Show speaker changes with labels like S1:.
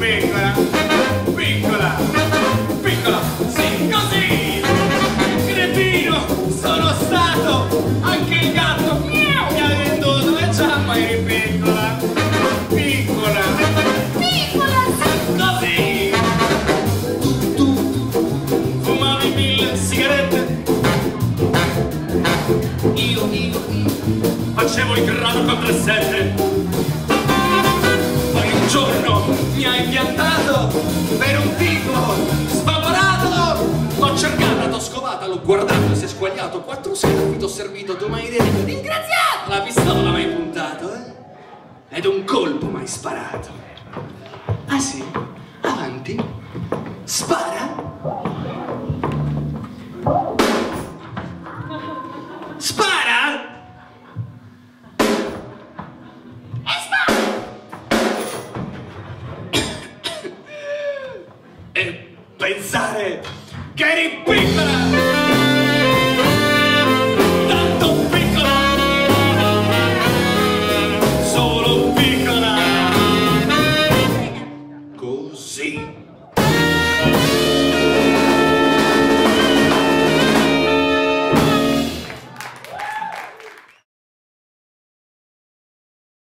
S1: piccola, piccola, piccola, sì, così! Cretino, sono stato! Anche il gatto miau, mi ha venduto le zampe, eri piccola, piccola, piccola, sì, così! Tu fumavi 1000 sigarette, io facevo il grado con 3-7. Poi un giorno mi hai piantato per un tipo sfavorato. L'ho cercata, t'ho scovata, l'ho guardato, si è squagliato. 4 schiaffi t'ho servito, tu m'hai detto disgraziato. La pistola m'hai puntato, ed un colpo m'hai sparato. Ah sì? Avanti? Spara? Spara? E pensare che eri piccola!